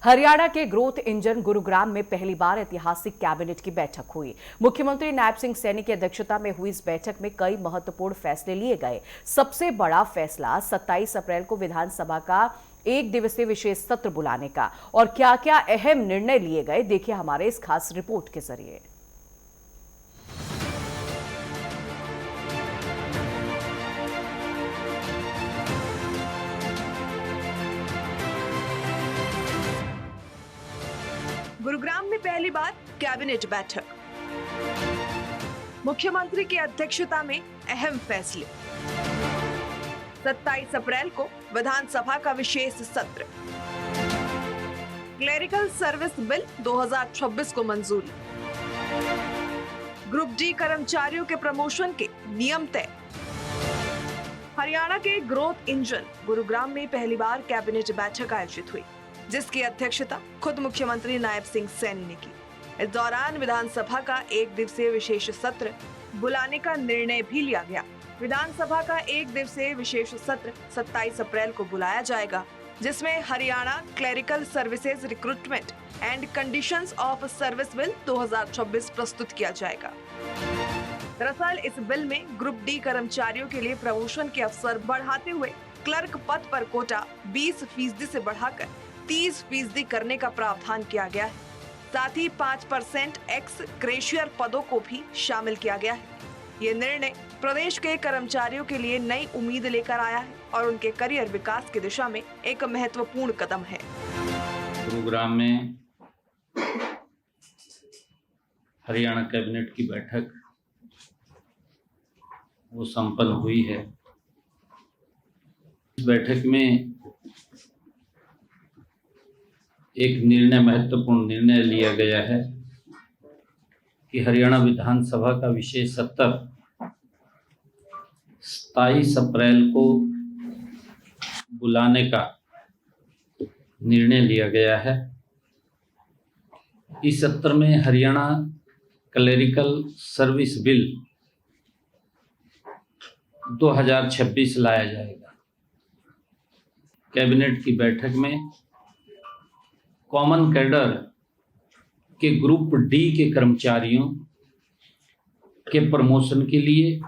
हरियाणा के growth engine Gurugram में पहली बार ऐतिहासिक कैबिनेट की बैठक हुई। मुख्यमंत्री नायब सिंह सैनी की अध्यक्षता में हुई इस बैठक में कई महत्वपूर्ण फैसले लिए गए। सबसे बड़ा फैसला 27 अप्रैल को विधानसभा का एक दिवसीय विशेष सत्र बुलाने का। और क्या क्या अहम निर्णय लिए गए, देखिए हमारे इस खास रिपोर्ट के जरिए। गुरुग्राम में पहली बार कैबिनेट बैठक, मुख्यमंत्री की अध्यक्षता में अहम फैसले। 27 अप्रैल को विधानसभा का विशेष सत्र। क्लेरिकल सर्विस बिल 2026 को मंजूरी। ग्रुप डी कर्मचारियों के प्रमोशन के नियम तय। हरियाणा के ग्रोथ इंजन गुरुग्राम में पहली बार कैबिनेट बैठक आयोजित हुई, जिसकी अध्यक्षता खुद मुख्यमंत्री नायब सिंह सैनी ने की। इस दौरान विधानसभा का एक दिवसीय विशेष सत्र बुलाने का निर्णय भी लिया गया। विधानसभा का एक दिवसीय विशेष सत्र 27 अप्रैल को बुलाया जाएगा, जिसमें Haryana clerical services recruitment and conditions of service bill 2026 प्रस्तुत किया जाएगा। दरअसल इस बिल में ग्रुप डी कर्मचारियों के लिए प्रमोशन के अवसर बढ़ाते हुए क्लर्क पद पर कोटा 20% से बढ़ाकर 30% करने का प्रावधान किया गया है। साथ ही 5% एक्स ग्रेशियर पदों को भी शामिल किया गया है। ये निर्णय प्रदेश के कर्मचारियों के लिए नई उम्मीद लेकर आया है और उनके करियर विकास की दिशा में एक महत्वपूर्ण कदम है। गुरुग्राम में हरियाणा कैबिनेट की बैठक वो संपन्न हुई है। इस बैठक में एक महत्वपूर्ण निर्णय लिया गया है कि हरियाणा विधानसभा का विशेष सत्र 27 अप्रैल को बुलाने का निर्णय लिया गया है। इस सत्र में हरियाणा क्लेरिकल सर्विस बिल 2026 लाया जाएगा। कैबिनेट की बैठक में कॉमन कैडर के ग्रुप डी के कर्मचारियों के प्रमोशन के लिए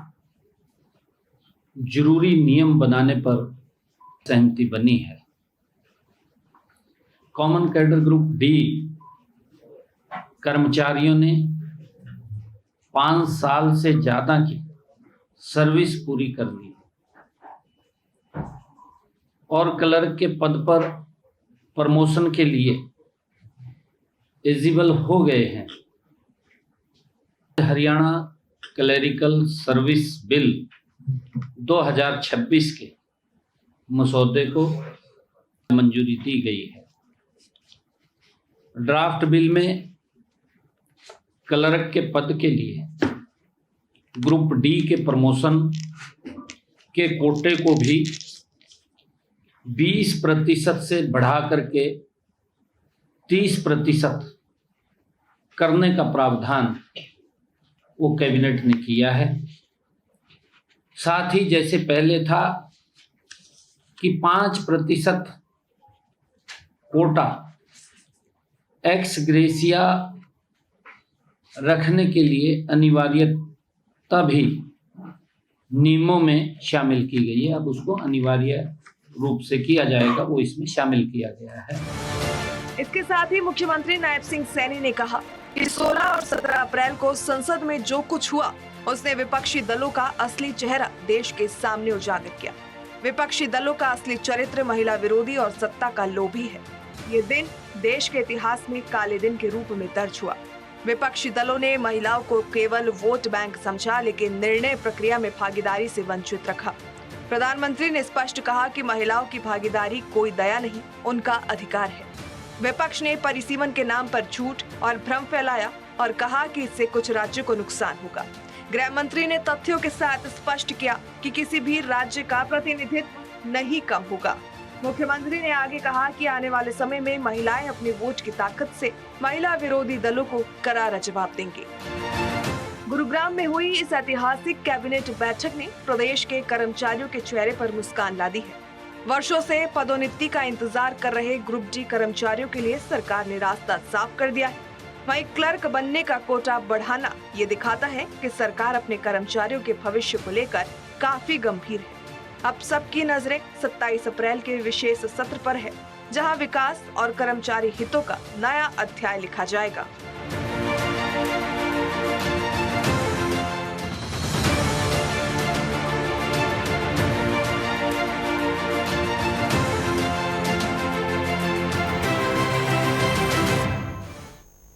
जरूरी नियम बनाने पर सहमति बनी है। कॉमन कैडर ग्रुप डी कर्मचारियों ने 5 साल से ज्यादा की सर्विस पूरी कर ली और क्लर्क के पद पर प्रमोशन के लिए एलिजिबल हो गए हैं। हरियाणा क्लेरिकल सर्विस बिल 2026 के मसौदे को मंजूरी दी गई है। ड्राफ्ट बिल में क्लर्क के पद के लिए ग्रुप डी के प्रमोशन के कोटे को भी 20% से बढ़ा करके 30% करने का प्रावधान वो कैबिनेट ने किया है। साथ ही जैसे पहले था कि 5% कोटा एक्स ग्रेशिया रखने के लिए अनिवार्यता भी नियमों में शामिल की गई है। अब उसको अनिवार्य रूप से किया जाएगा, वो इसमें शामिल किया गया है। इसके साथ ही मुख्यमंत्री नायब सिंह सैनी ने कहा कि 16 और 17 अप्रैल को संसद में जो कुछ हुआ, उसने विपक्षी दलों का असली चेहरा देश के सामने उजागर किया। विपक्षी दलों का असली चरित्र महिला विरोधी और सत्ता का लोभी है। ये दिन देश के इतिहास में काले दिन के रूप में दर्ज हुआ। विपक्षी दलों ने महिलाओं को केवल वोट बैंक समझा, लेकिन निर्णय प्रक्रिया में भागीदारी से वंचित रखा। प्रधानमंत्री ने स्पष्ट कहा कि महिलाओं की भागीदारी कोई दया नहीं, उनका अधिकार है। विपक्ष ने परिसीमन के नाम पर झूठ और भ्रम फैलाया और कहा कि इससे कुछ राज्यों को नुकसान होगा। गृह मंत्री ने तथ्यों के साथ स्पष्ट किया कि किसी भी राज्य का प्रतिनिधित्व नहीं कम होगा। मुख्यमंत्री ने आगे कहा कि आने वाले समय में महिलाएं अपने वोट की ताकत से महिला विरोधी दलों को करारा जवाब देंगी। गुरुग्राम में हुई इस ऐतिहासिक कैबिनेट बैठक ने प्रदेश के कर्मचारियों के चेहरे पर मुस्कान ला दी है। वर्षों से पदोन्नति का इंतजार कर रहे ग्रुप डी कर्मचारियों के लिए सरकार ने रास्ता साफ कर दिया है। वहीं क्लर्क बनने का कोटा बढ़ाना ये दिखाता है कि सरकार अपने कर्मचारियों के भविष्य को लेकर काफी गंभीर है। अब सबकी नजरें 27 अप्रैल के विशेष सत्र पर है, जहां विकास और कर्मचारी हितों का नया अध्याय लिखा जाएगा।